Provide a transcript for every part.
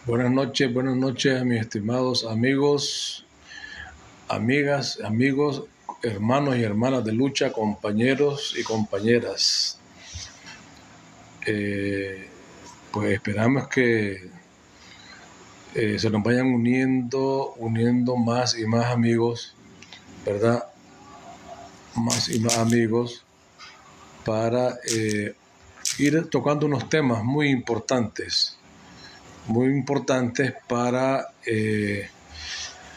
Buenas noches, mis estimados amigos, amigas, amigos, hermanos y hermanas de lucha, compañeros y compañeras. Pues esperamos que se nos vayan uniendo más y más amigos, ¿verdad? Más y más amigos para ir tocando unos temas muy importantes para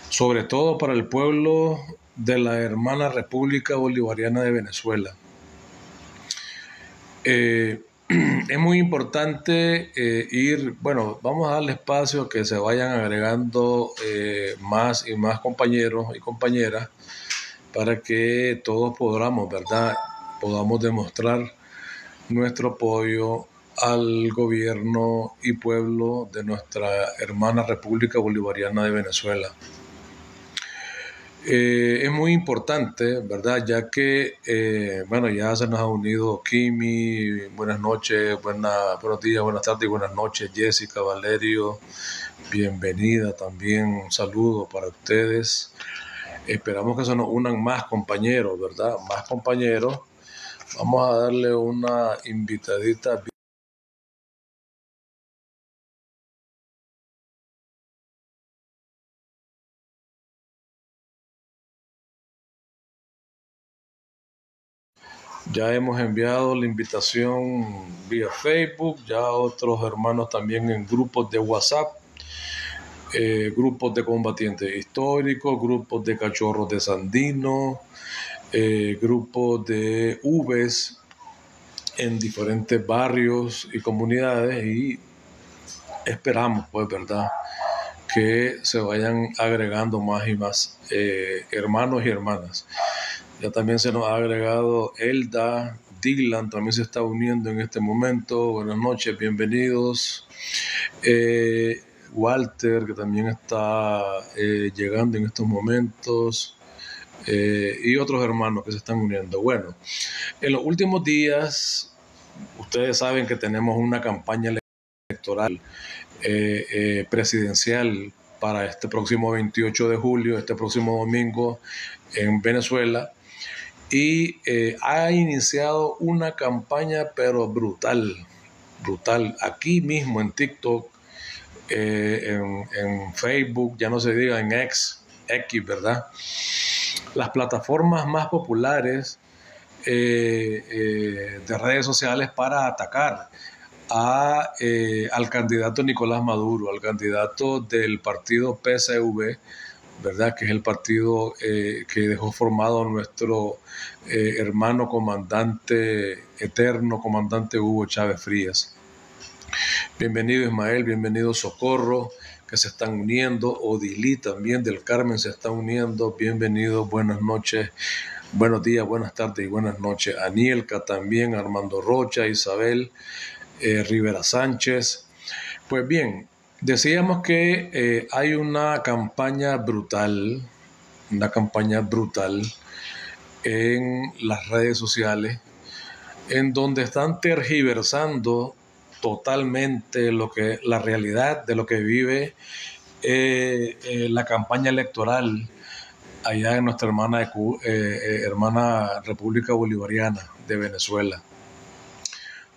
sobre todo para el pueblo de la hermana República Bolivariana de Venezuela. Es muy importante vamos a darle espacio a que se vayan agregando más y más compañeros y compañeras para que todos podamos demostrar nuestro apoyo al gobierno y pueblo de nuestra hermana República Bolivariana de Venezuela. Es muy importante, ¿verdad? Ya que, ya se nos ha unido Kimi, buenas noches, buenos días, buenas tardes y buenas noches, Jessica, Valerio, bienvenida también, un saludo para ustedes. Esperamos que se nos unan más compañeros, ¿verdad? Más compañeros. Vamos a darle una invitadita. Ya hemos enviado la invitación vía Facebook, ya otros hermanos también en grupos de WhatsApp, grupos de combatientes históricos, grupos de cachorros de Sandino, grupos de Uves en diferentes barrios y comunidades, y esperamos, pues, ¿verdad?, que se vayan agregando más y más hermanos y hermanas. Ya también se nos ha agregado Elda, Dylan también se está uniendo en este momento. Buenas noches, bienvenidos. Walter, que también está llegando en estos momentos. Y otros hermanos que se están uniendo. Bueno, en los últimos días, ustedes saben que tenemos una campaña electoral presidencial para este próximo 28 de julio, este próximo domingo en Venezuela. Y ha iniciado una campaña pero brutal, aquí mismo en TikTok, en Facebook, ya no se diga en X, ¿verdad? Las plataformas más populares de redes sociales para atacar al candidato Nicolás Maduro, al candidato del partido PSV, ¿verdad?, que es el partido que dejó formado nuestro hermano comandante, eterno comandante Hugo Chávez Frías. Bienvenido Ismael, bienvenido Socorro, que se están uniendo. Odilí también del Carmen se está uniendo. Bienvenido, buenas noches, buenos días, buenas tardes y buenas noches. Anielka también, Armando Rocha, Isabel, Rivera Sánchez. Pues bien, decíamos que hay una campaña brutal en las redes sociales, en donde están tergiversando totalmente la realidad de lo que vive la campaña electoral allá en nuestra hermana República Bolivariana de Venezuela.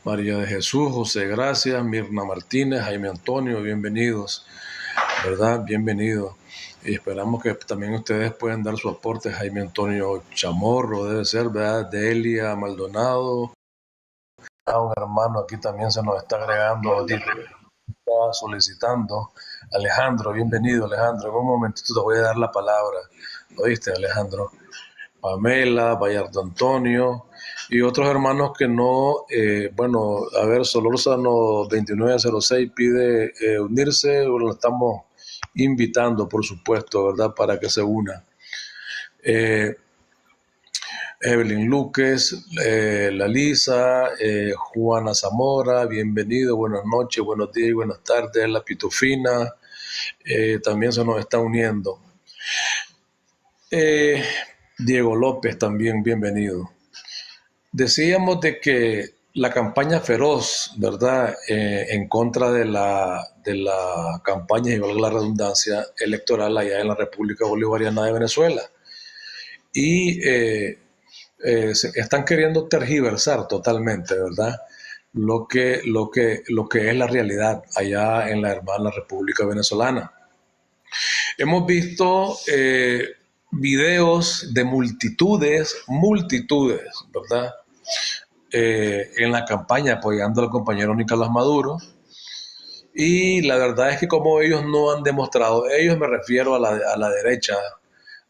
María de Jesús, José Gracias, Mirna Martínez, Jaime Antonio, bienvenidos, ¿verdad? Bienvenidos. Y esperamos que también ustedes puedan dar su aporte. Jaime Antonio Chamorro, debe ser, ¿verdad? Delia Maldonado. Un hermano aquí también se nos está agregando, está solicitando. Alejandro, bienvenido, Alejandro. En un momentito te voy a dar la palabra. ¿Oíste, Alejandro? Pamela, Bayardo Antonio y otros hermanos que no, Solórzano 2906 pide unirse, lo estamos invitando, por supuesto, ¿verdad?, para que se una. Evelyn Luques, La Lisa, Juana Zamora, bienvenido, buenas noches, buenos días y buenas tardes. La Pitufina también se nos está uniendo. Diego López también, bienvenido. Decíamos de que la campaña feroz, ¿verdad?, en contra de la campaña, y valga la redundancia, electoral allá en la República Bolivariana de Venezuela. Y están queriendo tergiversar totalmente, ¿verdad?, lo que es la realidad allá en la hermana República Venezolana. Hemos visto videos de multitudes, ¿verdad?, en la campaña apoyando al compañero Nicolás Maduro. Y la verdad es que como ellos no han demostrado, ellos me refiero a la derecha,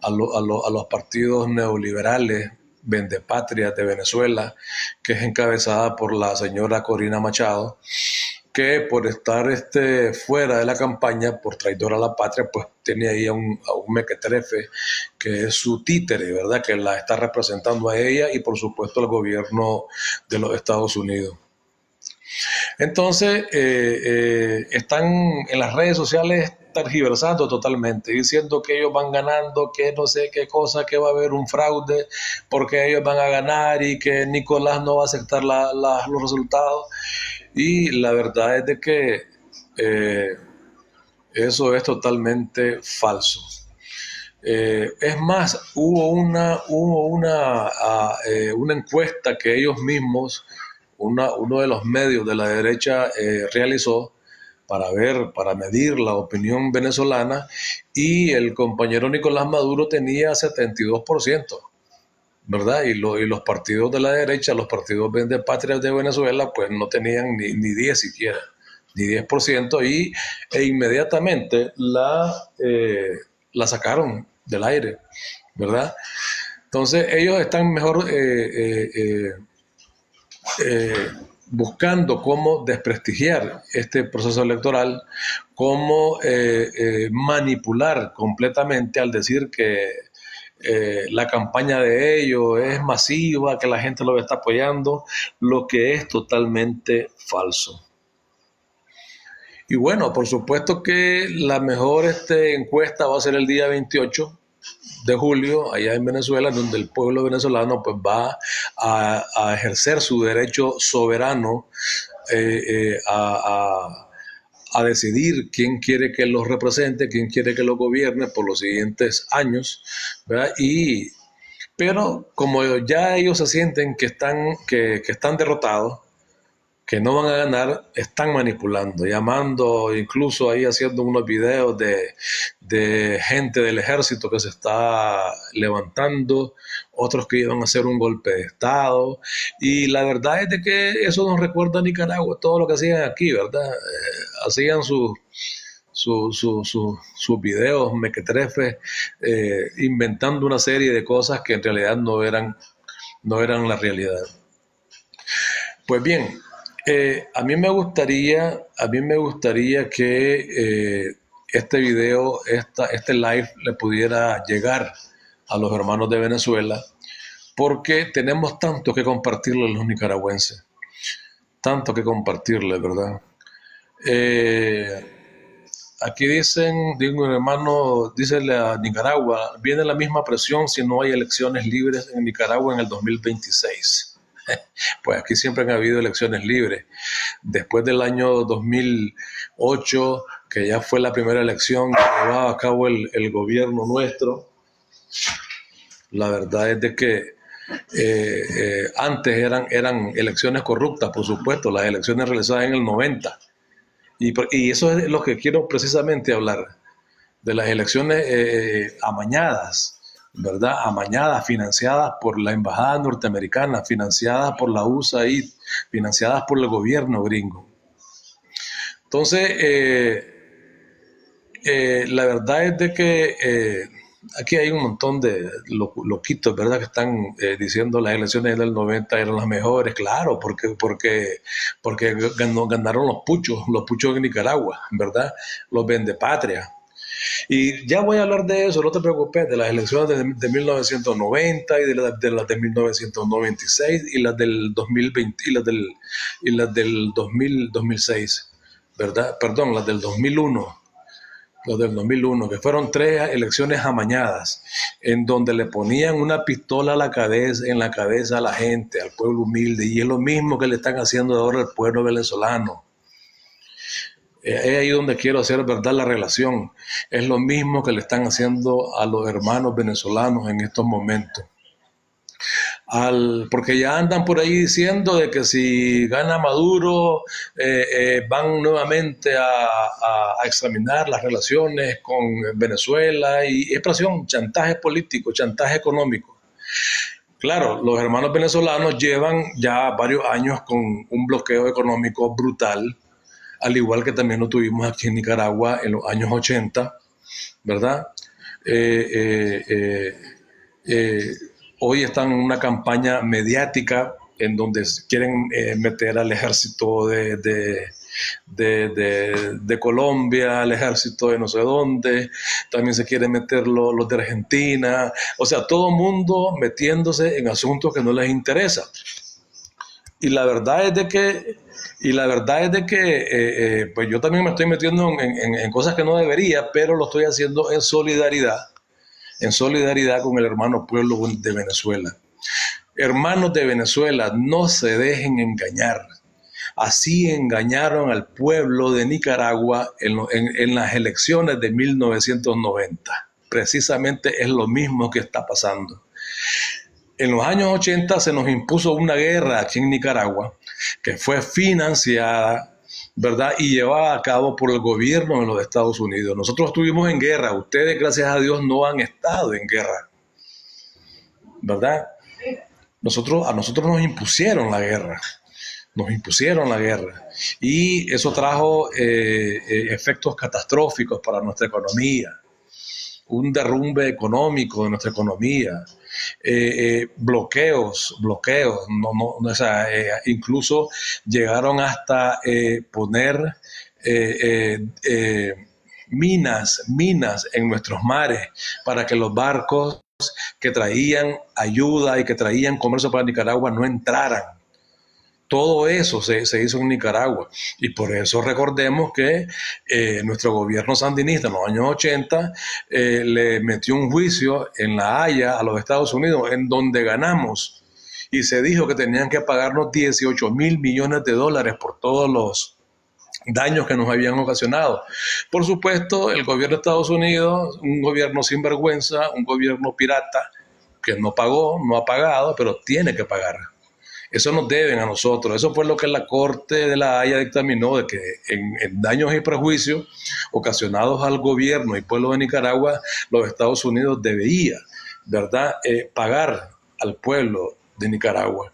a los partidos neoliberales, vendepatrias de Venezuela, que es encabezada por la señora Corina Machado, que por estar fuera de la campaña, por traidor a la patria, pues tiene ahí a un mequetrefe que es su títere, ¿verdad?, que la está representando a ella y por supuesto al gobierno de los Estados Unidos. Entonces, están en las redes sociales tergiversando totalmente, diciendo que ellos van ganando, que no sé qué cosa, que va a haber un fraude, porque ellos van a ganar y que Nicolás no va a aceptar los resultados. Y la verdad es de que eso es totalmente falso. Es más, hubo una encuesta que ellos mismos, uno de los medios de la derecha realizó para medir la opinión venezolana, y el compañero Nicolás Maduro tenía 72%, ¿verdad? Y los partidos de la derecha, los partidos vendepatrias de Venezuela, pues no tenían ni 10 siquiera, ni 10%, e inmediatamente la sacaron del aire, ¿verdad? Entonces ellos están mejor buscando cómo desprestigiar este proceso electoral, cómo manipular completamente al decir que la campaña de ellos es masiva, que la gente lo está apoyando, lo que es totalmente falso. Y bueno, por supuesto que la mejor encuesta va a ser el día 28 de julio, allá en Venezuela, donde el pueblo venezolano pues va a ejercer su derecho soberano a decidir quién quiere que los represente, quién quiere que los gobierne por los siguientes años, ¿verdad? Pero como ya ellos se sienten que están derrotados, que no van a ganar, están manipulando, llamando, incluso ahí haciendo unos videos de gente del ejército que se está levantando, otros que iban a hacer un golpe de Estado, y la verdad es de que eso nos recuerda a Nicaragua, todo lo que hacían aquí, ¿verdad? Hacían sus videos mequetrefes, inventando una serie de cosas que en realidad no eran la realidad. Pues bien, a mí me gustaría que este video, este live le pudiera llegar a los hermanos de Venezuela, porque tenemos tanto que compartirle a los nicaragüenses, tanto que compartirle, ¿verdad? Aquí digo un hermano, dice a Nicaragua, viene la misma presión si no hay elecciones libres en Nicaragua en el 2026. Pues aquí siempre han habido elecciones libres. Después del año 2008, que ya fue la primera elección que llevaba a cabo el gobierno nuestro, la verdad es de que antes eran elecciones corruptas, por supuesto, las elecciones realizadas en el 90. Y eso es lo que quiero precisamente hablar, de las elecciones amañadas, ¿verdad? Amañadas, financiadas por la embajada norteamericana, financiadas por la USAID, financiadas por el gobierno gringo. Entonces, la verdad es de que aquí hay un montón de loquitos, ¿verdad?, que están diciendo las elecciones del 90 eran las mejores, claro, porque ganaron los puchos de Nicaragua, ¿verdad? Los vendepatrias. Y ya voy a hablar de eso, no te preocupes, de las elecciones de 1990 y de las de 1996 y las del 2020 y las del 2006, ¿verdad? Perdón, las del 2001, los del 2001, que fueron 3 elecciones amañadas, en donde le ponían una pistola a en la cabeza a la gente, al pueblo humilde, y es lo mismo que le están haciendo ahora al pueblo venezolano. Es ahí donde quiero hacer verdad la relación. Es lo mismo que le están haciendo a los hermanos venezolanos en estos momentos. Porque ya andan por ahí diciendo de que si gana Maduro van nuevamente a examinar las relaciones con Venezuela, y es presión, chantaje político, chantaje económico. Claro, los hermanos venezolanos llevan ya varios años con un bloqueo económico brutal, al igual que también lo tuvimos aquí en Nicaragua en los años 80, ¿verdad? Hoy están en una campaña mediática en donde quieren meter al ejército de Colombia, al ejército de no sé dónde, también se quieren meter los de Argentina, o sea, todo mundo metiéndose en asuntos que no les interesa. Y la verdad es de que pues yo también me estoy metiendo en cosas que no debería, pero lo estoy haciendo en solidaridad con el hermano pueblo de Venezuela. Hermanos de Venezuela, no se dejen engañar. Así engañaron al pueblo de Nicaragua en las elecciones de 1990. Precisamente es lo mismo que está pasando. En los años 80 se nos impuso una guerra aquí en Nicaragua que fue financiada, ¿verdad?, y llevada a cabo por el gobierno de los Estados Unidos. Nosotros estuvimos en guerra, ustedes, gracias a Dios, no han estado en guerra, ¿verdad? A nosotros nos impusieron la guerra, y eso trajo efectos catastróficos para nuestra economía, un derrumbe económico de nuestra economía, bloqueos, o sea, incluso llegaron hasta poner minas en nuestros mares para que los barcos que traían ayuda y que traían comercio para Nicaragua no entraran. Todo eso se hizo en Nicaragua, y por eso recordemos que nuestro gobierno sandinista en los años 80 le metió un juicio en La Haya a los Estados Unidos, en donde ganamos, y se dijo que tenían que pagarnos 18 mil millones de dólares por todos los daños que nos habían ocasionado. Por supuesto, el gobierno de Estados Unidos, un gobierno sinvergüenza, un gobierno pirata, que no pagó, no ha pagado, pero tiene que pagar. Eso nos deben a nosotros. Eso fue lo que la Corte de La Haya dictaminó, de que en daños y prejuicios ocasionados al gobierno y pueblo de Nicaragua, los Estados Unidos debía, ¿verdad?, pagar al pueblo de Nicaragua.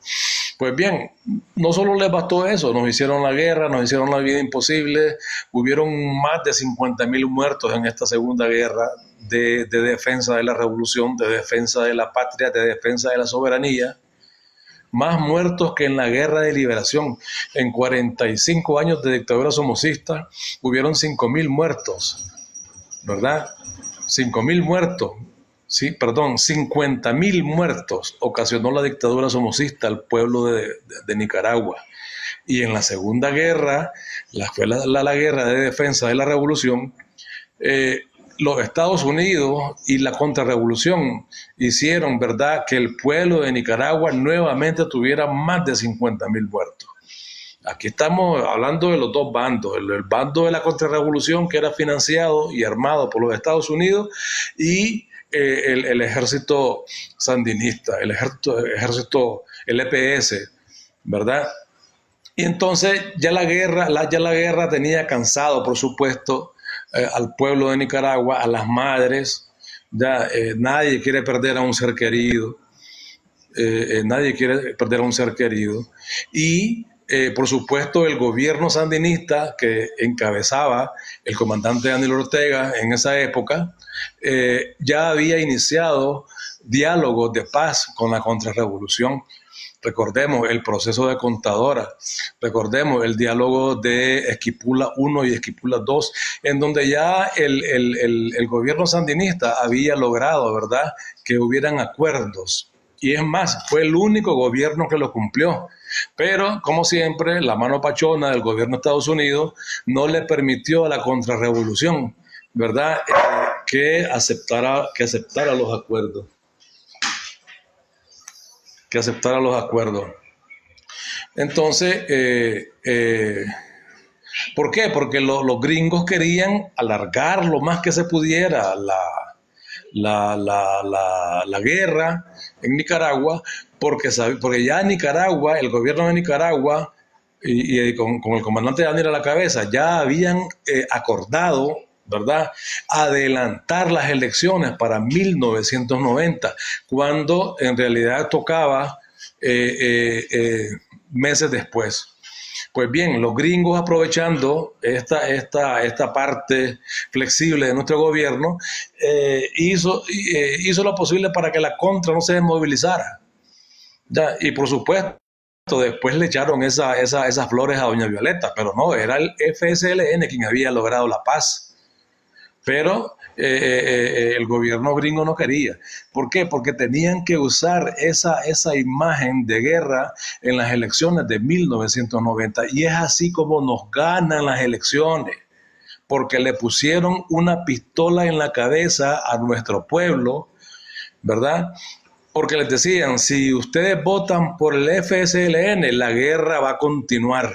Pues bien, no solo les bastó eso, nos hicieron la guerra, nos hicieron la vida imposible, hubieron más de 50,000 muertos en esta segunda guerra de defensa de la revolución, de defensa de la patria, de defensa de la soberanía. Más muertos que en la guerra de liberación. En 45 años de dictadura somocista hubieron 5,000 muertos, ¿verdad? 5,000 muertos, sí, perdón, 50,000 muertos ocasionó la dictadura somocista al pueblo de Nicaragua. Y en la segunda guerra, fue la guerra de defensa de la revolución, los Estados Unidos y la contrarrevolución hicieron, ¿verdad?, que el pueblo de Nicaragua nuevamente tuviera más de 50,000 muertos. Aquí estamos hablando de los dos bandos, el bando de la contrarrevolución, que era financiado y armado por los Estados Unidos, y el ejército sandinista, el EPS, ¿verdad? Y entonces ya la guerra tenía cansado, por supuesto, al pueblo de Nicaragua, a las madres. Ya nadie quiere perder a un ser querido, y por supuesto el gobierno sandinista que encabezaba el comandante Daniel Ortega en esa época ya había iniciado diálogos de paz con la contrarrevolución. Recordemos el proceso de Contadora, recordemos el diálogo de Esquipula I y Esquipula II, en donde ya el gobierno sandinista había logrado, ¿verdad?, que hubieran acuerdos. Y es más, fue el único gobierno que lo cumplió. Pero, como siempre, la mano pachona del gobierno de Estados Unidos no le permitió a la contrarrevolución, ¿verdad? Que aceptara los acuerdos. Que aceptara los acuerdos. Entonces, ¿por qué? Porque los gringos querían alargar lo más que se pudiera la guerra en Nicaragua, porque ya Nicaragua, el gobierno de Nicaragua, y con el comandante Daniel a la cabeza, ya habían acordado, ¿verdad?, adelantar las elecciones para 1990, cuando en realidad tocaba meses después. Pues bien, los gringos, aprovechando esta parte flexible de nuestro gobierno, hizo lo posible para que la contra no se desmovilizara. ¿Ya? Y por supuesto, después le echaron esas flores a doña Violeta, pero no, era el FSLN quien había logrado la paz. Pero el gobierno gringo no quería. ¿Por qué? Porque tenían que usar esa imagen de guerra en las elecciones de 1990. Y es así como nos ganan las elecciones, porque le pusieron una pistola en la cabeza a nuestro pueblo, ¿verdad? Porque les decían, si ustedes votan por el FSLN, la guerra va a continuar.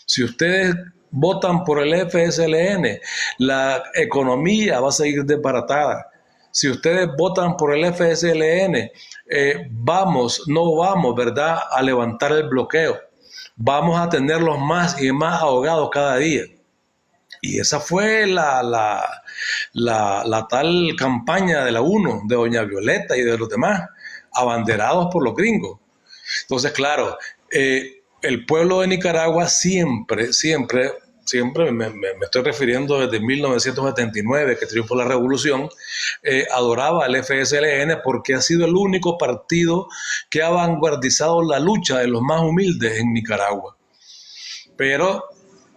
Si ustedes votan por el FSLN, la economía va a seguir desbaratada. Si ustedes votan por el FSLN, no vamos, ¿verdad?, a levantar el bloqueo. Vamos a tenerlos más y más ahogados cada día. Y esa fue la tal campaña de la UNO, de doña Violeta y de los demás, abanderados por los gringos. Entonces, claro, el pueblo de Nicaragua siempre me estoy refiriendo desde 1979, que triunfó la revolución, adoraba al FSLN porque ha sido el único partido que ha vanguardizado la lucha de los más humildes en Nicaragua. Pero,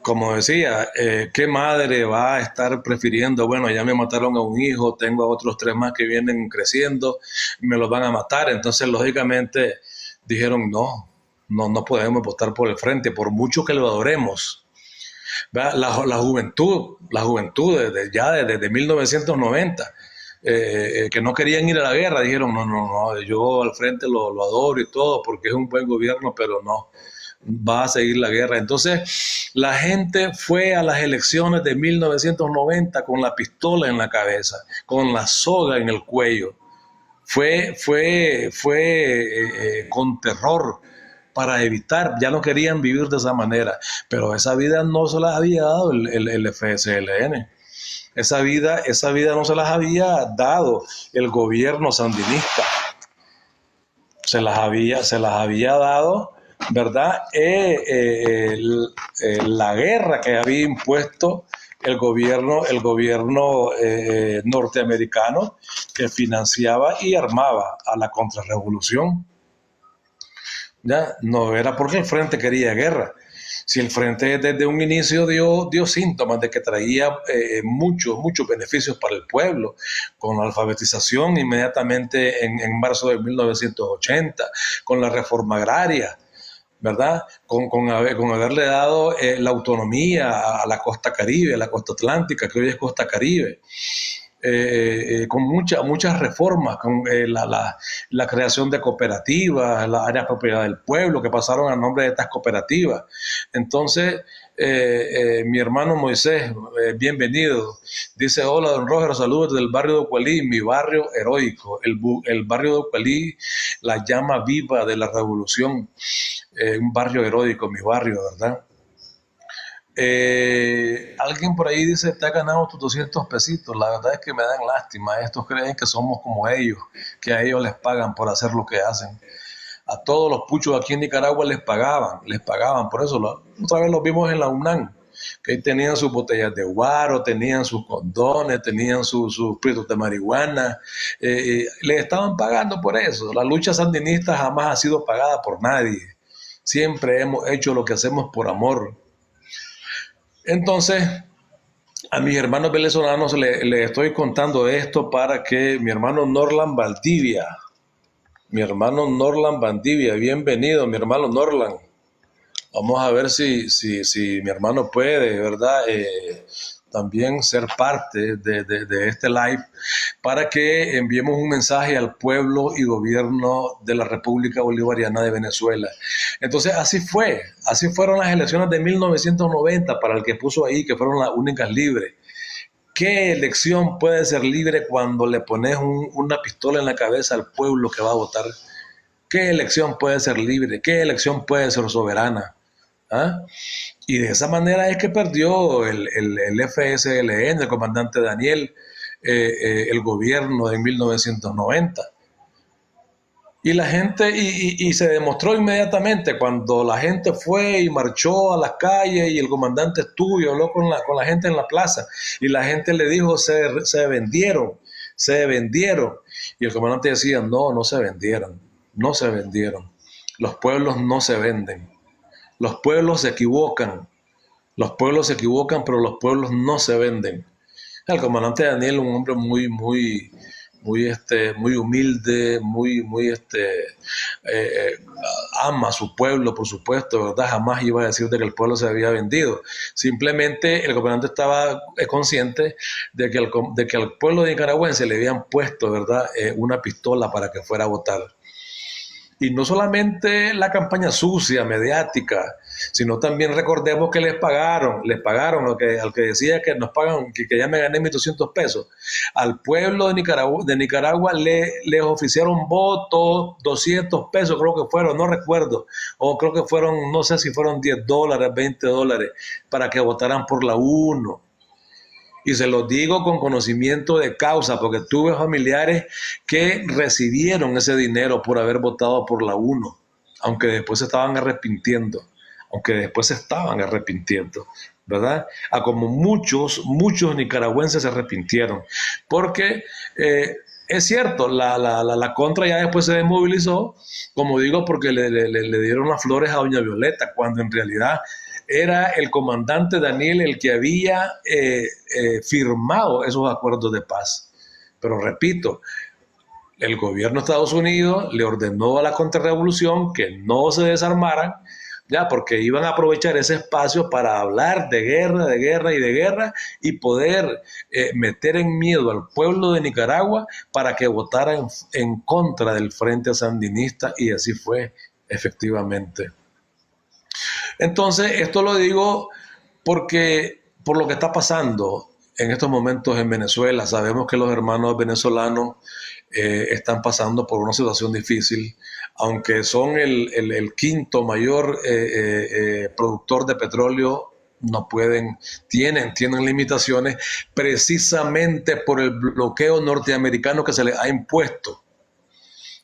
como decía, ¿qué madre va a estar prefiriendo? Bueno, ya me mataron a un hijo, tengo a otros 3 más que vienen creciendo, me los van a matar. Entonces, lógicamente, dijeron no podemos votar por el frente, por mucho que lo adoremos. La juventud desde 1990, que no querían ir a la guerra, dijeron no, yo al frente lo adoro y todo, porque es un buen gobierno, pero no, va a seguir la guerra. Entonces la gente fue a las elecciones de 1990 con la pistola en la cabeza, con la soga en el cuello. Fue con terror, para evitar, ya no querían vivir de esa manera, pero esa vida no se las había dado el FSLN. Esa vida no se las había dado el gobierno sandinista. Se las había dado, ¿verdad? La guerra que había impuesto el gobierno norteamericano, que financiaba y armaba a la contrarrevolución. ¿Ya? No era porque el frente quería guerra. Si el frente desde un inicio dio síntomas de que traía muchos beneficios para el pueblo, con la alfabetización inmediatamente en marzo de 1980, con la reforma agraria, ¿verdad? Con haberle dado la autonomía a la costa caribe, a la costa atlántica, que hoy es costa caribe. Con muchas reformas, con la creación de cooperativas, las áreas de propiedad del pueblo, que pasaron a nombre de estas cooperativas. Entonces, mi hermano Moisés, bienvenido. Dice, hola, don Roger, saludos desde el barrio de Ucualí, mi barrio heroico, el barrio de Ucualí, la llama viva de la revolución, un barrio heroico, mi barrio, ¿verdad? Alguien por ahí dice, te has ganado tus 200 pesitos. La verdad es que me dan lástima. Estos creen que somos como ellos, que a ellos les pagan por hacer lo que hacen. A todos los puchos aquí en Nicaragua les pagaban. Por eso otra vez los vimos en la UNAM, que ahí tenían sus botellas de guaro, tenían sus condones, tenían sus pitos de marihuana. Les estaban pagando por eso. La lucha sandinista jamás ha sido pagada por nadie. Siempre hemos hecho lo que hacemos por amor. Entonces, a mis hermanos venezolanos les estoy contando esto para que mi hermano Norland Valdivia, bienvenido, mi hermano Norland. Vamos a ver si mi hermano puede, ¿verdad? también ser parte de este live para que enviemos un mensaje al pueblo y gobierno de la República Bolivariana de Venezuela. Entonces así fueron las elecciones de 1990, para el que puso ahí que fueron las únicas libres. ¿Qué elección puede ser libre cuando le pones una pistola en la cabeza al pueblo que va a votar? ¿Qué elección puede ser libre? ¿Qué elección puede ser soberana? ¿Ah? Y de esa manera es que perdió el FSLN, el comandante Daniel, el gobierno en 1990. Y la gente, y se demostró inmediatamente cuando la gente fue y marchó a las calles y el comandante estuvo y habló con la gente en la plaza. Y la gente le dijo, se vendieron. Y el comandante decía, no se vendieron, no se vendieron. Los pueblos no se venden. Los pueblos se equivocan. Los pueblos se equivocan, pero los pueblos no se venden. El comandante Daniel, un hombre muy humilde, ama a su pueblo, por supuesto, ¿verdad? Jamás iba a decir de que el pueblo se había vendido. Simplemente el comandante estaba consciente de que al pueblo de nicaragüense le habían puesto, ¿verdad?, una pistola para que fuera a votar. Y no solamente la campaña sucia, mediática, sino también recordemos que les pagaron al que decía que nos pagan, que ya me gané mis 200 pesos. Al pueblo de Nicaragua les oficiaron votos, 200 pesos creo que fueron, no recuerdo, o creo que fueron, no sé si fueron $10, $20, para que votaran por la UNO. Y se lo digo con conocimiento de causa, porque tuve familiares que recibieron ese dinero por haber votado por la UNO, aunque después se estaban arrepintiendo, ¿verdad? A como muchos nicaragüenses se arrepintieron, porque es cierto, la contra ya después se desmovilizó, como digo, porque le dieron las flores a doña Violeta, cuando en realidad era el comandante Daniel el que había firmado esos acuerdos de paz. Pero repito, el gobierno de Estados Unidos le ordenó a la contrarrevolución que no se desarmaran, ya, porque iban a aprovechar ese espacio para hablar de guerra y poder meter en miedo al pueblo de Nicaragua para que votara en contra del Frente Sandinista, y así fue efectivamente. Entonces, esto lo digo porque por lo que está pasando en estos momentos en Venezuela, sabemos que los hermanos venezolanos están pasando por una situación difícil, aunque son el quinto mayor productor de petróleo, no pueden, tienen limitaciones precisamente por el bloqueo norteamericano que se les ha impuesto.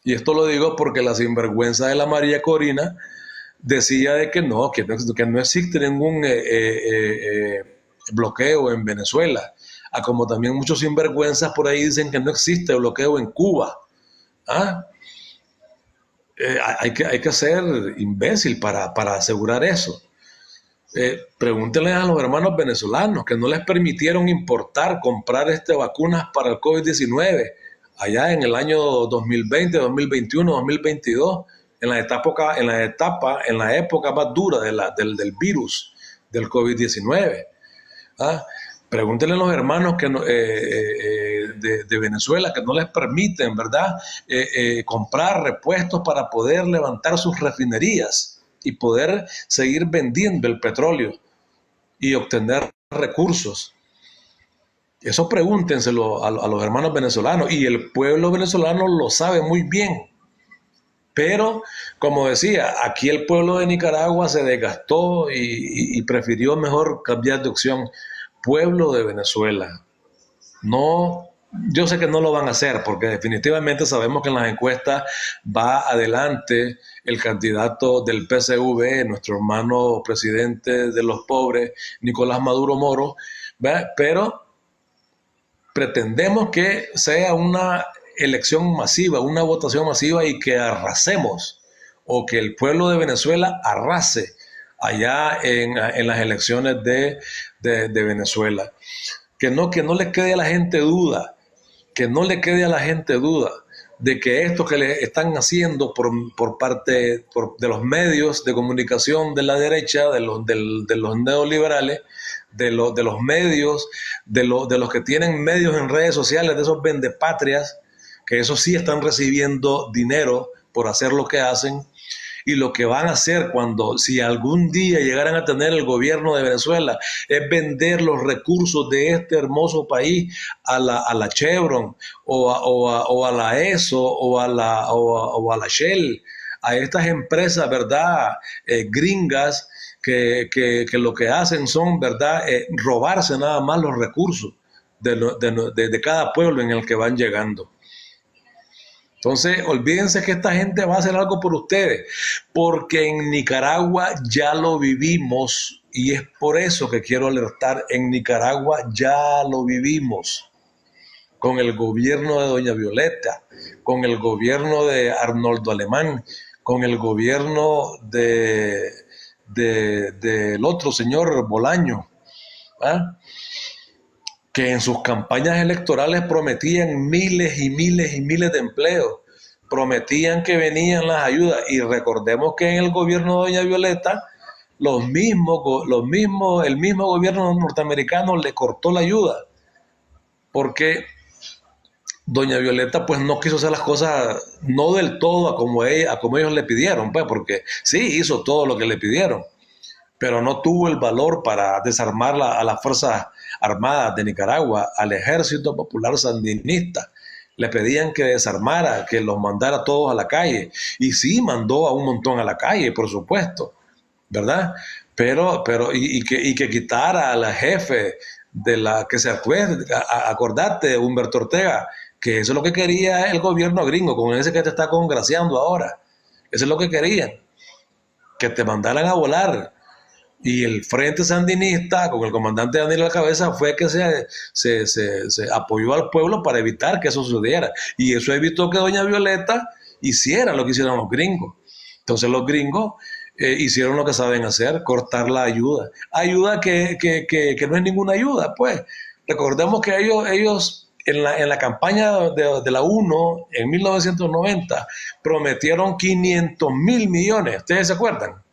Y esto lo digo porque la sinvergüenza de la María Corina decía de que no existe ningún bloqueo en Venezuela, como también muchos sinvergüenzas por ahí dicen que no existe bloqueo en Cuba. Hay que ser imbécil para asegurar eso. Pregúntenle a los hermanos venezolanos que no les permitieron comprar vacunas para el COVID-19 allá en el año 2020, 2021, 2022. En la época más dura del virus del COVID-19. Pregúntenle a los hermanos de Venezuela que no les permiten, ¿verdad?, comprar repuestos para poder levantar sus refinerías y poder seguir vendiendo el petróleo y obtener recursos. Eso pregúntenselo a los hermanos venezolanos, y el pueblo venezolano lo sabe muy bien. Pero, como decía, aquí el pueblo de Nicaragua se desgastó y prefirió mejor cambiar de opción. Pueblo de Venezuela, no, yo sé que no lo van a hacer, porque definitivamente sabemos que en las encuestas va adelante el candidato del PSV, nuestro hermano presidente de los pobres, Nicolás Maduro Moro, ¿verdad? Pero pretendemos que sea una elección masiva, una votación masiva, y que arrasemos, o que el pueblo de Venezuela arrase allá en las elecciones de Venezuela. Que no le quede a la gente duda, de que esto que le están haciendo por parte de los medios de comunicación de la derecha, de los neoliberales, de los medios, de los que tienen medios en redes sociales, de esos vendepatrias, que esos sí están recibiendo dinero por hacer lo que hacen, y lo que van a hacer si algún día llegaran a tener el gobierno de Venezuela, es vender los recursos de este hermoso país a la Chevron o a la ESO o a la Shell, a estas empresas, ¿verdad? Gringas que lo que hacen son, ¿verdad? Robarse nada más los recursos de cada pueblo en el que van llegando. Entonces, olvídense que esta gente va a hacer algo por ustedes, porque en Nicaragua ya lo vivimos y es por eso que quiero alertar, en Nicaragua ya lo vivimos con el gobierno de doña Violeta, con el gobierno de Arnoldo Alemán, con el gobierno del otro señor Bolaño, ¿ah? Que en sus campañas electorales prometían miles y miles y miles de empleos, prometían que venían las ayudas, y recordemos que en el gobierno de doña Violeta, el mismo gobierno norteamericano le cortó la ayuda, porque doña Violeta pues no quiso hacer las cosas no del todo a como ellos le pidieron, pues, porque sí hizo todo lo que le pidieron, pero no tuvo el valor para desarmar a las Fuerzas Armadas de Nicaragua, al Ejército Popular Sandinista. Le pedían que desarmara, que los mandara todos a la calle. Y sí, mandó a un montón a la calle, por supuesto, ¿verdad? Que quitara a la jefe de la que se acuerde, acordate, Humberto Ortega, que eso es lo que quería el gobierno gringo, con ese que te está congraciando ahora. Eso es lo que querían, que te mandaran a volar. Y el Frente Sandinista, con el comandante Daniel a la cabeza, fue que se apoyó al pueblo para evitar que eso sucediera. Y eso evitó que doña Violeta hiciera lo que hicieron los gringos. Entonces los gringos hicieron lo que saben hacer, cortar la ayuda. Ayuda que no es ninguna ayuda, pues. Recordemos que ellos en la campaña de la UNO, en 1990, prometieron 500.000 millones. ¿Ustedes se acuerdan?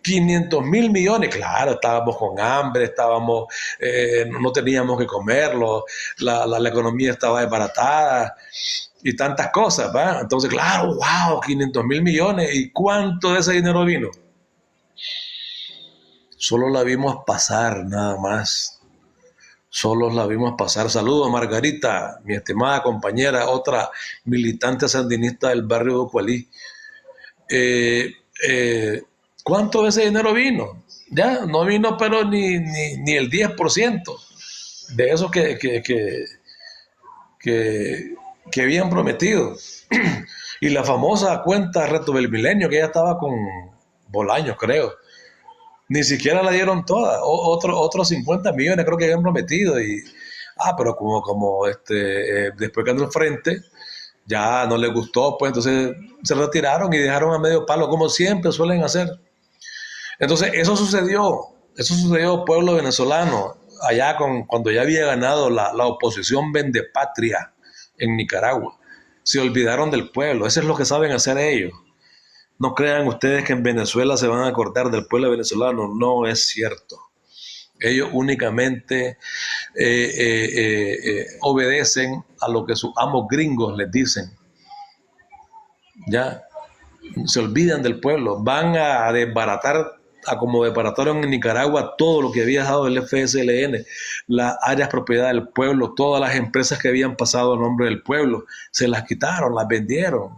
500.000 millones, claro, estábamos con hambre, no teníamos que comerlo, la economía estaba desbaratada y tantas cosas, ¿va? Entonces, claro, wow, 500.000 millones, ¿y cuánto de ese dinero vino? Solo la vimos pasar, nada más. Solo la vimos pasar. Saludos, Margarita, mi estimada compañera, otra militante sandinista del barrio de Ucualí. ¿Cuánto de ese dinero vino? Ya, no vino, pero ni el 10% de eso que habían prometido. Y la famosa cuenta Reto del Milenio, que ya estaba con Bolaños, creo, ni siquiera la dieron toda. Otros 50 millones creo que habían prometido. Pero después que andó al frente, ya no les gustó, pues entonces se retiraron y dejaron a medio palo, como siempre suelen hacer. Entonces, eso sucedió, pueblo venezolano, allá cuando ya había ganado la oposición vendepatria en Nicaragua. Se olvidaron del pueblo, eso es lo que saben hacer ellos. No crean ustedes que en Venezuela se van a acordar del pueblo venezolano, no es cierto. Ellos únicamente obedecen a lo que sus amos gringos les dicen. Ya, se olvidan del pueblo, van a desbaratar, como desbarataron en Nicaragua todo lo que había dado el FSLN, las áreas propiedad del pueblo, todas las empresas que habían pasado a nombre del pueblo, se las quitaron, las vendieron.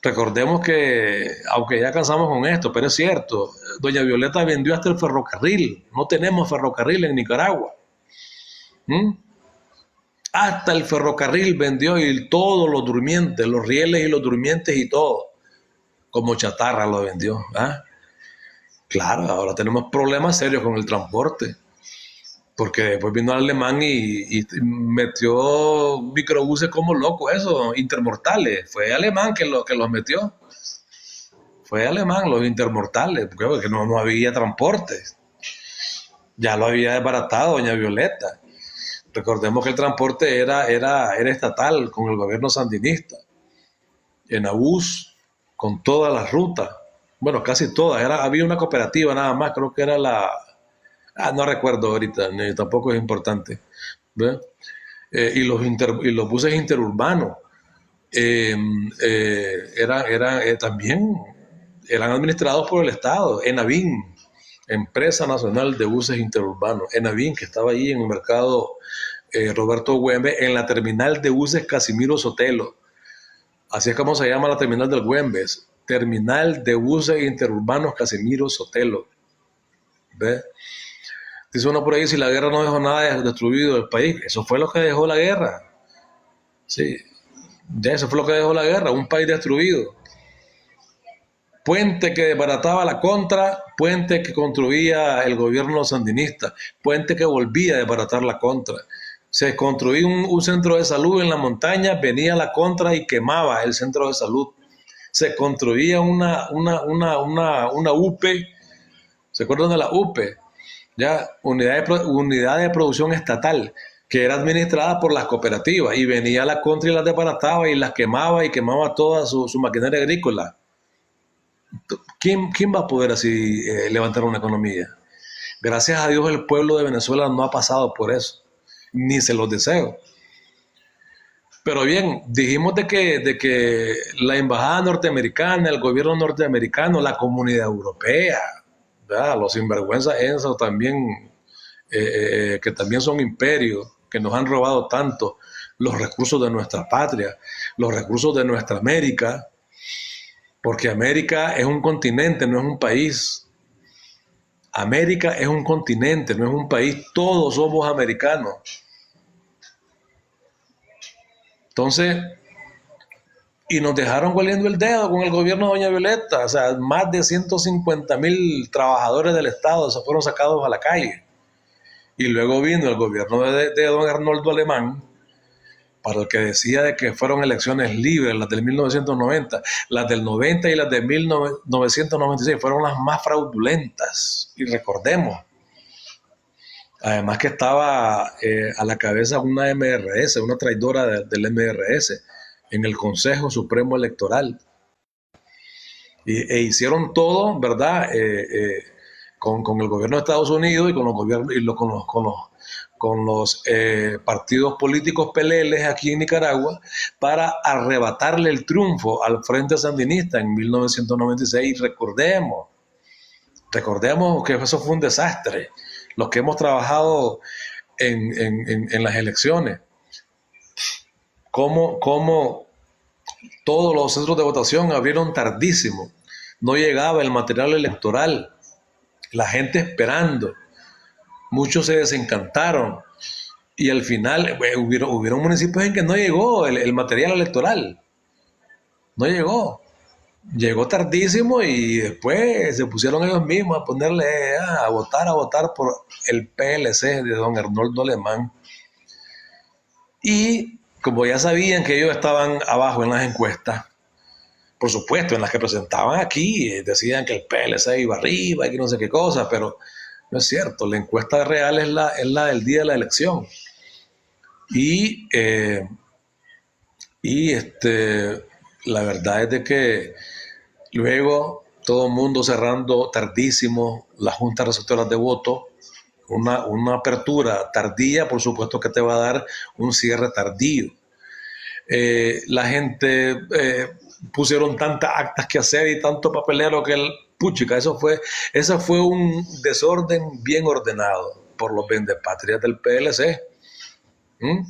Recordemos que, aunque ya cansamos con esto, pero es cierto, doña Violeta vendió hasta el ferrocarril, no tenemos ferrocarril en Nicaragua. Hasta el ferrocarril vendió, y todos los durmientes, los rieles y los durmientes y todo, como chatarra lo vendió. Claro, ahora tenemos problemas serios con el transporte, porque después vino el alemán y metió microbuses como loco, eso, intermortales. Fue alemán que los metió. Fue alemán, los intermortales, porque no había transporte. Ya lo había desbaratado doña Violeta. Recordemos que el transporte era estatal con el gobierno sandinista. En Abús, con todas las rutas. Bueno, casi todas. Había una cooperativa nada más, creo que era la No recuerdo ahorita, ni tampoco es importante. ¿Ve? Y los buses interurbanos también eran administrados por el Estado. Enavín, Empresa Nacional de Buses Interurbanos. Enavín, que estaba ahí en el mercado Roberto Güembe, en la terminal de buses Casimiro Sotelo. Así es como se llama la terminal del Güembes. Terminal de buses interurbanos Casimiro Sotelo. ¿Ve? Dice uno por ahí, si la guerra no dejó nada destruido del país, eso fue lo que dejó la guerra. Sí, eso fue lo que dejó la guerra, un país destruido. Puente que desbarataba la contra, puente que construía el gobierno sandinista, puente que volvía a desbaratar la contra. Se construía un centro de salud en la montaña, venía la contra y quemaba el centro de salud. Se construía una UPE, ¿se acuerdan de la UPE? Ya, unidad de producción estatal, que era administrada por las cooperativas, y venía la contra y las desbarataba y las quemaba y quemaba toda su maquinaria agrícola. ¿Quién va a poder así levantar una economía? Gracias a Dios el pueblo de Venezuela no ha pasado por eso, ni se los deseo. Pero bien, dijimos de que la embajada norteamericana, el gobierno norteamericano, la comunidad europea, ¿verdad? Los sinvergüenzas esos también, que también son imperios, que nos han robado tanto los recursos de nuestra patria, los recursos de nuestra América, porque América es un continente, no es un país. América es un continente, no es un país, todos somos americanos. Entonces, y nos dejaron hueliendo el dedo con el gobierno de Doña Violeta, o sea, más de 150,000 trabajadores del Estado se fueron sacados a la calle. Y luego vino el gobierno de don Arnoldo Alemán, para el que decía de que fueron elecciones libres, las del 1990, las del 90 y las de 1996 fueron las más fraudulentas. Y recordemos, además que estaba a la cabeza una MRS, una traidora del MRS, en el Consejo Supremo Electoral. E hicieron todo, ¿verdad? Con el gobierno de Estados Unidos y con los gobiernos y con los partidos políticos peleles aquí en Nicaragua para arrebatarle el triunfo al Frente Sandinista en 1996. Recordemos que eso fue un desastre. Los que hemos trabajado en las elecciones, cómo todos los centros de votación abrieron tardísimo, no llegaba el material electoral, la gente esperando, muchos se desencantaron y al final hubieron municipios en que no llegó el material electoral, no llegó tardísimo y después se pusieron ellos mismos a ponerle a votar por el PLC de don Arnoldo Alemán. Y como ya sabían que ellos estaban abajo en las encuestas, por supuesto, en las que presentaban aquí, decían que el PLC iba arriba y que no sé qué cosa, pero no es cierto, la encuesta real es la del día de la elección. Y, eh, y la verdad es de que luego todo el mundo cerrando tardísimo las juntas receptoras de voto, una apertura tardía, por supuesto que te va a dar un cierre tardío. La gente pusieron tantas actas que hacer y tanto papelero que puchica, eso fue un desorden bien ordenado por los vendepatrias del PLC. ¿Mm?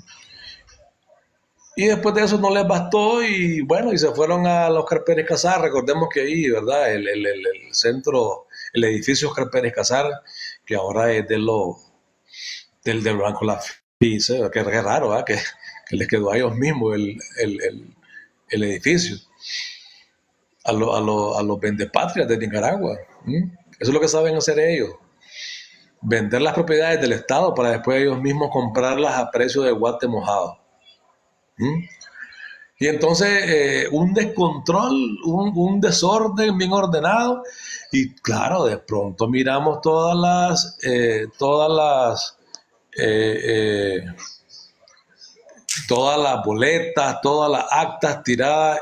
Y después de eso no les bastó y bueno, y se fueron a Oscar Pérez Casar. Recordemos que ahí, ¿verdad? El centro, el edificio Oscar Pérez Casar, que ahora es del Banco Lafice, que es raro, ¿verdad? Que les quedó a ellos mismos el edificio, a los vendepatrias de Nicaragua. ¿Mm? Eso es lo que saben hacer ellos. Vender las propiedades del Estado para después ellos mismos comprarlas a precio de guate mojado. ¿Mm? Y entonces un descontrol, un desorden bien ordenado. Y claro, de pronto miramos todas las boletas, todas las actas tiradas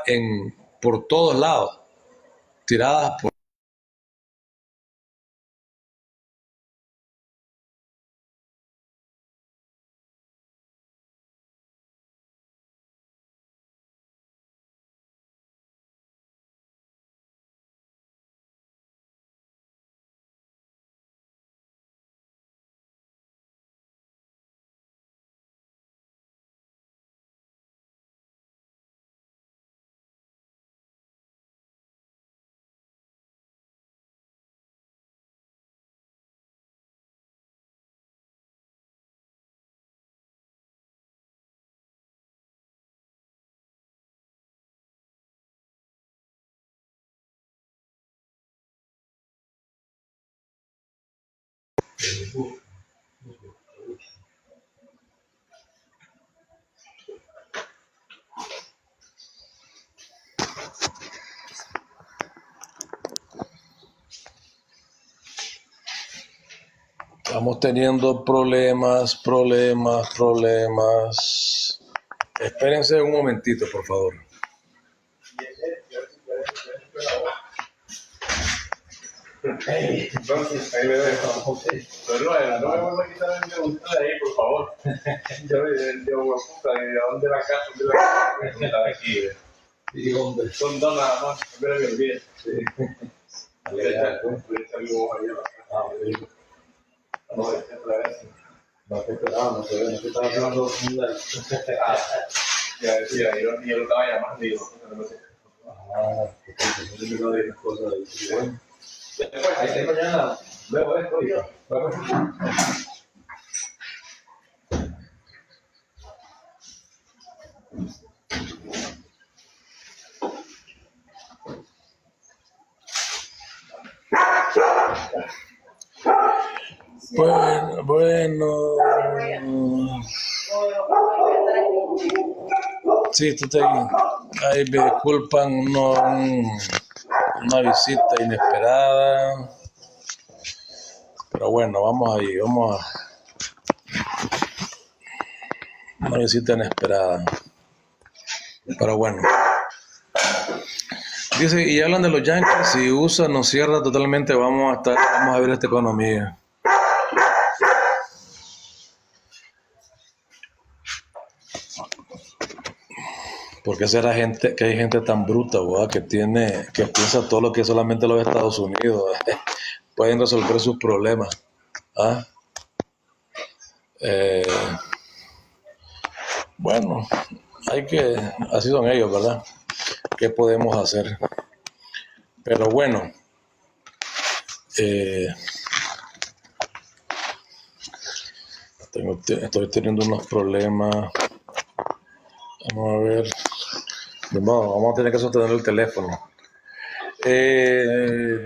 por todos lados, tiradas por Estamos teniendo problemas. Espérense un momentito, por favor. Entonces, ahí le dejo. Pero no me vuelvo a quitar el pregunta de ahí, por favor. Yo, puta, ¿de dónde la casa? ¿Dónde la casa? De aquí. ¿Y dónde? Son dos nada más. Espera que olvide. Sí. Le echa algo ahí a la casa. No, es que otra vez. No te estaba hablando un like. Ya decía, yo lo estaba llamando y digo, no sé. Yo no digo cosas ahí. Ahí mañana veo esto y Bueno. Sí, estoy ahí. Ahí me disculpan, una visita inesperada. Pero bueno, vamos ahí, una visita inesperada. Pero bueno. Dice, y hablan de los Yankees, si USA nos cierra totalmente, vamos a ver esta economía. Porque será que hay gente tan bruta, ¿verdad? Que piensa todo lo que solamente los Estados Unidos pueden resolver sus problemas. ¿Ah? Bueno, así son ellos, ¿verdad? ¿Qué podemos hacer? Pero bueno, estoy teniendo unos problemas. Vamos a ver. Vamos a tener que sostener el teléfono.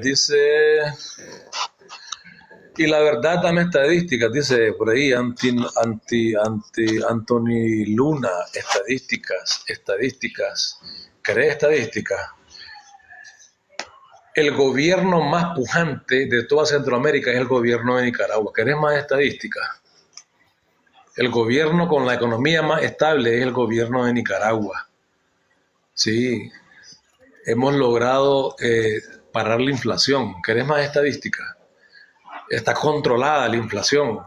Dice, y la verdad dame estadísticas, dice por ahí Anthony Luna, estadísticas. ¿Querés estadísticas? El gobierno más pujante de toda Centroamérica es el gobierno de Nicaragua. ¿Querés más estadísticas? El gobierno con la economía más estable es el gobierno de Nicaragua. Sí, hemos logrado parar la inflación. ¿Querés más estadísticas? Está controlada la inflación.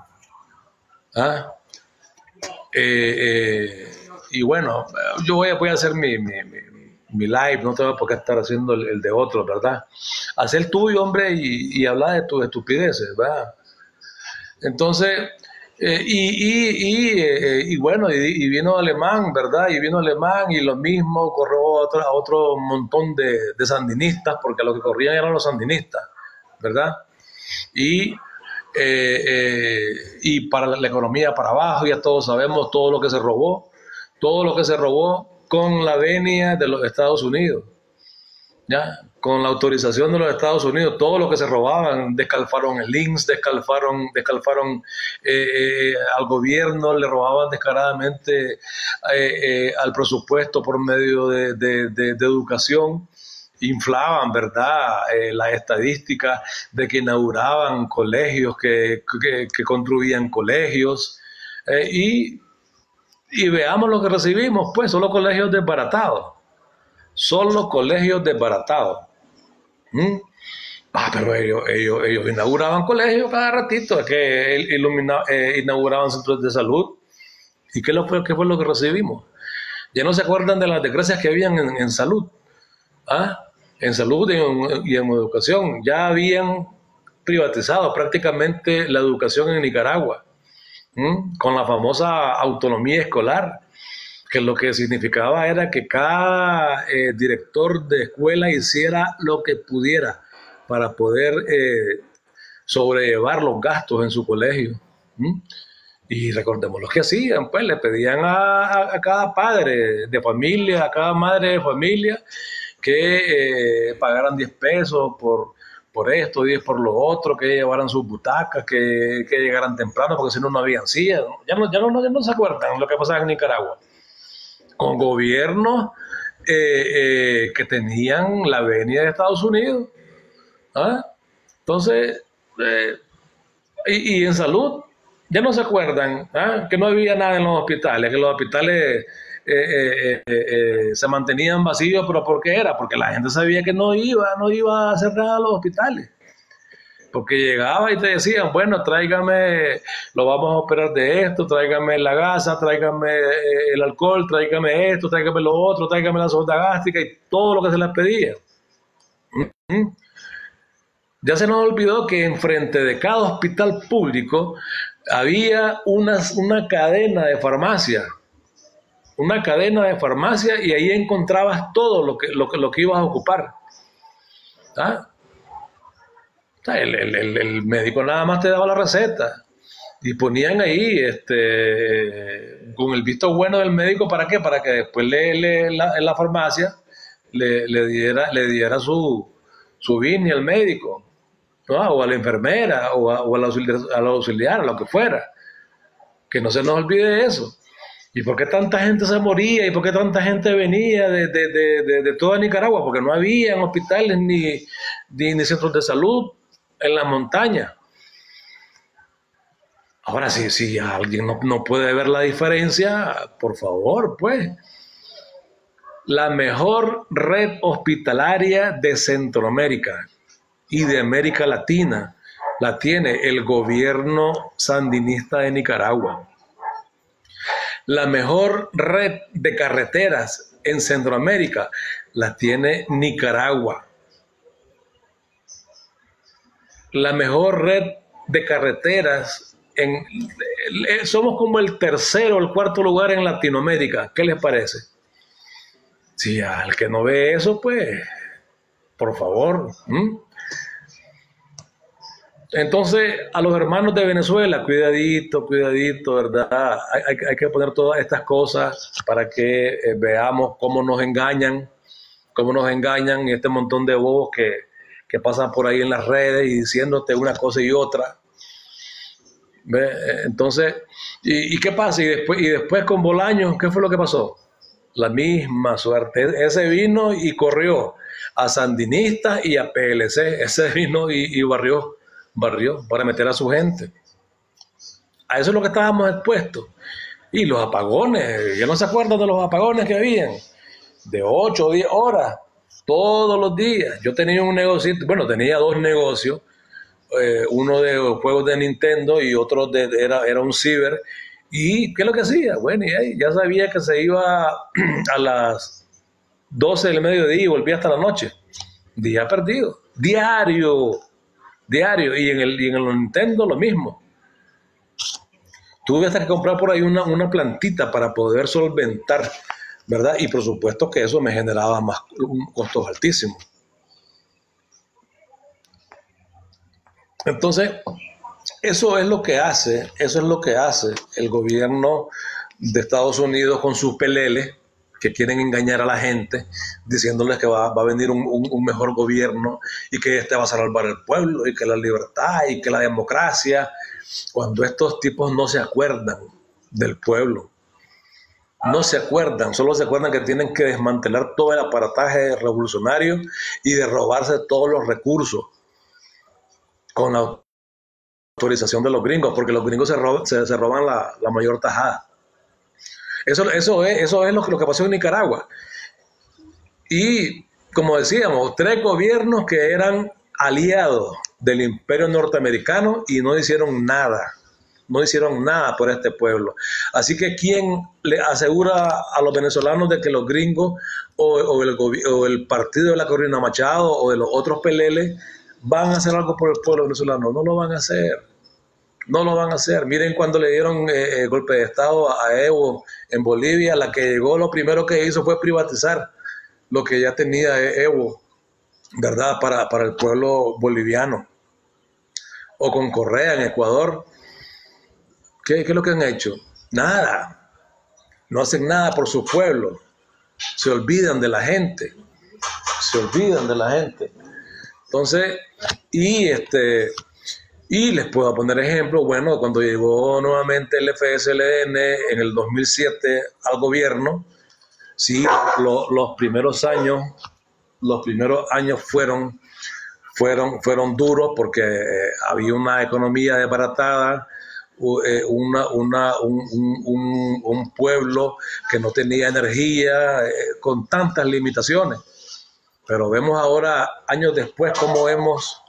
¿Ah? Y bueno, yo voy a hacer mi live, no tengo por qué estar haciendo el de otros, ¿verdad? Haz el tuyo, hombre, y habla de tus estupideces, ¿verdad? Entonces, bueno, y vino Alemán, ¿verdad? Y vino Alemán y lo mismo corrió a otro montón de sandinistas, porque los que corrían eran los sandinistas, ¿verdad? Y para la economía para abajo, ya todos sabemos todo lo que se robó con la venia de los Estados Unidos, ¿ya? Con la autorización de los Estados Unidos, todo lo que se robaban, descalfaron el INSS, descalfaron al gobierno, le robaban descaradamente al presupuesto por medio de educación, inflaban, ¿verdad? Las estadísticas de que inauguraban colegios, que construían colegios, y veamos lo que recibimos, pues, solo colegios desbaratados. Pero ellos inauguraban colegios cada ratito, es que inauguraban centros de salud. ¿Y qué fue lo que recibimos? Ya no se acuerdan de las desgracias que habían en salud. ¿Ah? En salud y en educación. Ya habían privatizado prácticamente la educación en Nicaragua, con la famosa autonomía escolar, que lo que significaba era que cada director de escuela hiciera lo que pudiera para poder sobrellevar los gastos en su colegio. Y recordemos lo que hacían, pues le pedían a cada padre de familia, a cada madre de familia, que pagaran 10 pesos por esto, 10 por lo otro, que llevaran sus butacas, que llegaran temprano, porque si no, no habían sillas. Ya no se acuerdan lo que pasaba en Nicaragua. Con gobiernos que tenían la venia de Estados Unidos. ¿Ah? Entonces, y en salud, ya no se acuerdan, ¿ah? Que no había nada en los hospitales, que los hospitales se mantenían vacíos, pero ¿por qué era? Porque la gente sabía que no iba a hacer nada a los hospitales. Porque llegaba y te decían, bueno, tráigame, lo vamos a operar de esto, tráigame la gasa, tráigame el alcohol, tráigame esto, tráigame lo otro, tráigame la sonda gástrica y todo lo que se les pedía. Ya se nos olvidó que enfrente de cada hospital público había una cadena de farmacia. Una cadena de farmacia y ahí encontrabas todo lo que ibas a ocupar. ¿Ah? El médico nada más te daba la receta y ponían ahí con el visto bueno del médico. ¿Para qué? Para que después en la farmacia le diera su vini al médico, ¿no? O a la enfermera o al auxiliar, a lo que fuera. Que no se nos olvide eso. ¿Y por qué tanta gente se moría? ¿Y por qué tanta gente venía de toda Nicaragua? Porque no había hospitales ni centros de salud en las montañas. Ahora, si alguien no puede ver la diferencia, por favor, pues. La mejor red hospitalaria de Centroamérica y de América Latina la tiene el gobierno sandinista de Nicaragua. La mejor red de carreteras en Centroamérica la tiene Nicaragua. La mejor red de carreteras, somos como el tercero o el cuarto lugar en Latinoamérica. ¿Qué les parece? Si al que no ve eso, pues, por favor. Entonces, a los hermanos de Venezuela, cuidadito, ¿verdad? Hay que poner todas estas cosas para que veamos cómo nos engañan este montón de bobos que pasan por ahí en las redes y diciéndote una cosa y otra. ¿Ve? Entonces, ¿y qué pasa? Y después con Bolaños, ¿qué fue lo que pasó? La misma suerte. Ese vino y corrió a sandinistas y a PLC. Ese vino y barrió para meter a su gente. A eso es lo que estábamos expuestos. Y los apagones, ya no se acuerdan de los apagones que habían, de 8 o 10 horas, todos los días. Yo tenía un negocio, tenía 2 negocios, uno de juegos de Nintendo y otro era un ciber. ¿Y qué es lo que hacía? Bueno, y ya sabía que se iba a las 12 del mediodía y volvía hasta la noche. Día perdido, diario. Y en el Nintendo lo mismo. Tuve hasta que comprar por ahí una plantita para poder solventar, ¿verdad? Y por supuesto que eso me generaba costos altísimos. Entonces, eso es lo que hace el gobierno de Estados Unidos con sus peleles, que quieren engañar a la gente, diciéndoles que va a venir un mejor gobierno y que va a salvar el pueblo y que la libertad y que la democracia, cuando estos tipos no se acuerdan del pueblo. No se acuerdan, solo se acuerdan que tienen que desmantelar todo el aparataje revolucionario y de robarse todos los recursos con la autorización de los gringos, porque los gringos se roban la mayor tajada. Eso es lo que pasó en Nicaragua. Y, como decíamos, 3 gobiernos que eran aliados del imperio norteamericano y no hicieron nada por este pueblo. Así que ¿quién le asegura a los venezolanos de que los gringos o el partido de la Corina Machado o de los otros peleles van a hacer algo por el pueblo venezolano? No lo van a hacer. Miren cuando le dieron golpe de Estado a Evo en Bolivia, la que llegó, lo primero que hizo fue privatizar lo que ya tenía Evo, ¿verdad? Para el pueblo boliviano. O con Correa en Ecuador. ¿Qué es lo que han hecho? Nada. No hacen nada por su pueblo. Se olvidan de la gente. Entonces, y les puedo poner ejemplo, bueno, cuando llegó nuevamente el FSLN en el 2007 al gobierno, sí, los primeros años fueron duros porque había una economía desbaratada, un pueblo que no tenía energía, con tantas limitaciones. Pero vemos ahora, años después, cómo hemos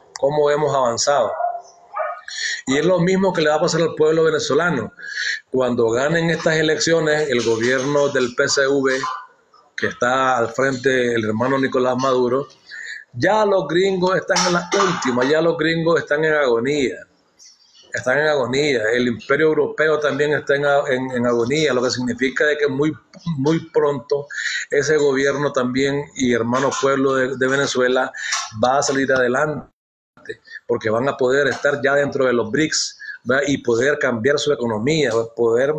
avanzado. Y es lo mismo que le va a pasar al pueblo venezolano. Cuando ganen estas elecciones, el gobierno del PSV, que está al frente el hermano Nicolás Maduro, ya los gringos están en la última, ya los gringos están en agonía. Están en agonía. El imperio europeo también está en agonía, lo que significa de que muy pronto ese gobierno también y hermano pueblo de Venezuela va a salir adelante, porque van a poder estar ya dentro de los BRICS, ¿verdad? Y poder cambiar su economía, poder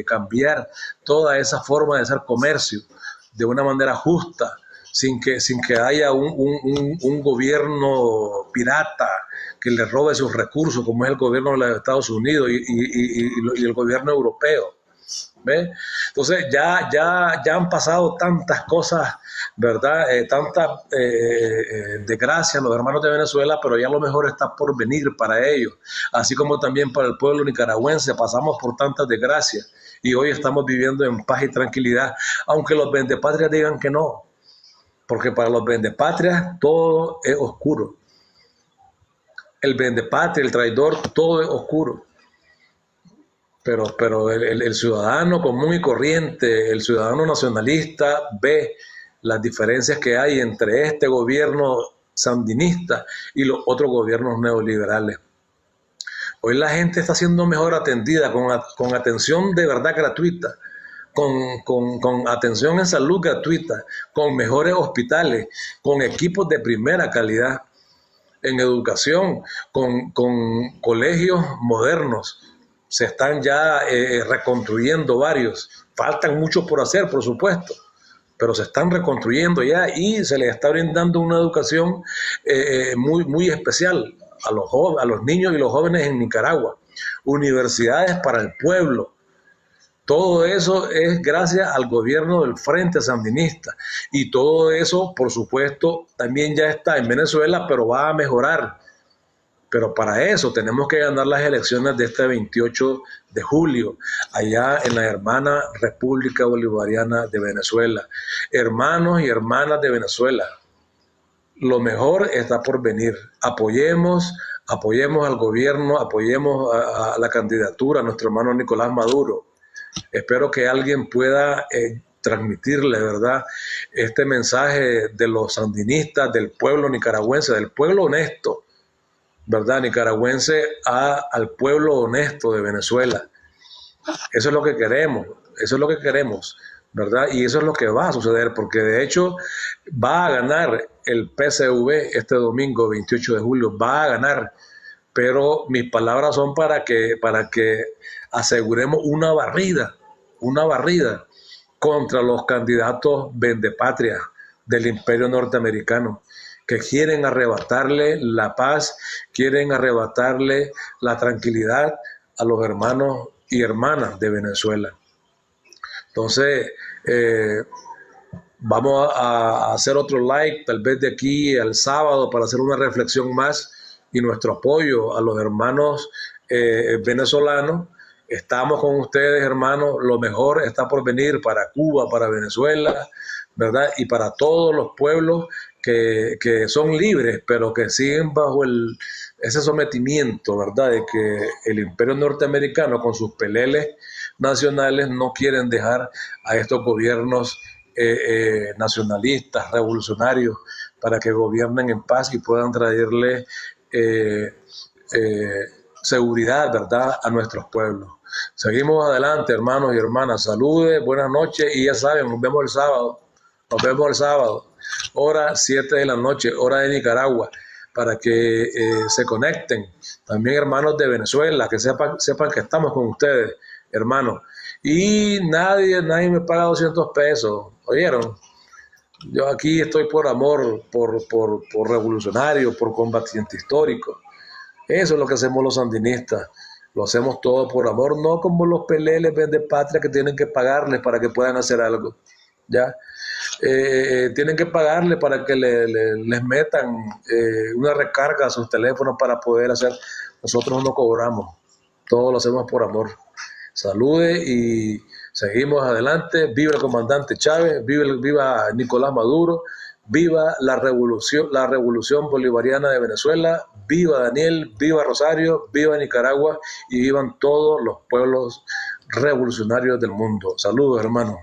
cambiar toda esa forma de hacer comercio de una manera justa, sin que haya un gobierno pirata que le robe sus recursos, como es el gobierno de los Estados Unidos y el gobierno europeo. ¿Ve? Entonces ya han pasado tantas cosas, ¿verdad? Tantas desgracias los hermanos de Venezuela, pero ya lo mejor está por venir para ellos, así como también para el pueblo nicaragüense. Pasamos por tantas desgracias y hoy estamos viviendo en paz y tranquilidad, aunque los vendepatrias digan que no, porque para los vendepatrias todo es oscuro. El vendepatria, el traidor, todo es oscuro. Pero el ciudadano común y corriente, el ciudadano nacionalista, ve las diferencias que hay entre este gobierno sandinista y los otros gobiernos neoliberales. Hoy la gente está siendo mejor atendida, con atención de verdad gratuita, con atención en salud gratuita, con mejores hospitales, con equipos de primera calidad, en educación, con colegios modernos. Se están ya reconstruyendo varios. Faltan muchos por hacer, por supuesto, pero se están reconstruyendo ya y se les está brindando una educación muy especial a los niños y los jóvenes en Nicaragua. Universidades para el pueblo. Todo eso es gracias al gobierno del Frente Sandinista. Y todo eso, por supuesto, también ya está en Venezuela, pero va a mejorar. Pero para eso tenemos que ganar las elecciones de este 28 de julio, allá en la hermana República Bolivariana de Venezuela. Hermanos y hermanas de Venezuela, lo mejor está por venir. Apoyemos al gobierno, apoyemos a la candidatura, a nuestro hermano Nicolás Maduro. Espero que alguien pueda transmitirle, ¿verdad?, este mensaje de los sandinistas, del pueblo nicaragüense, del pueblo honesto, ¿verdad?, nicaragüense al pueblo honesto de Venezuela. Eso es lo que queremos, ¿verdad? Y eso es lo que va a suceder, porque de hecho va a ganar el PSV este domingo 28 de julio, va a ganar, pero mis palabras son para que aseguremos una barrida contra los candidatos vendepatrias del imperio norteamericano, que quieren arrebatarle la paz, quieren arrebatarle la tranquilidad a los hermanos y hermanas de Venezuela. Entonces, vamos a hacer otro like, tal vez de aquí al sábado, para hacer una reflexión más y nuestro apoyo a los hermanos venezolanos. Estamos con ustedes, hermanos. Lo mejor está por venir para Cuba, para Venezuela, ¿verdad? Y para todos los pueblos que son libres, pero que siguen bajo ese sometimiento, ¿verdad? De que el imperio norteamericano, con sus peleles nacionales, no quieren dejar a estos gobiernos nacionalistas, revolucionarios, para que gobiernen en paz y puedan traerle seguridad, ¿verdad?, a nuestros pueblos. Seguimos adelante, hermanos y hermanas. Saludes, buenas noches, y ya saben, nos vemos el sábado, hora 7 de la noche, hora de Nicaragua, para que se conecten. También hermanos de Venezuela, que sepan que estamos con ustedes, hermanos. Y nadie me paga 200 pesos, ¿oyeron? Yo aquí estoy por amor, por revolucionario, por combatiente histórico. Eso es lo que hacemos los sandinistas. Lo hacemos todo por amor, no como los peleles de patria que tienen que pagarles para que puedan hacer algo. ¿Ya? Tienen que pagarle para que les metan una recarga a sus teléfonos para poder hacer. Nosotros no cobramos, todo lo hacemos por amor. Salude y seguimos adelante. Viva el comandante Chávez, viva Nicolás Maduro, viva la revolución bolivariana de Venezuela, viva Daniel, viva Rosario, viva Nicaragua y vivan todos los pueblos revolucionarios del mundo. Saludos, hermanos.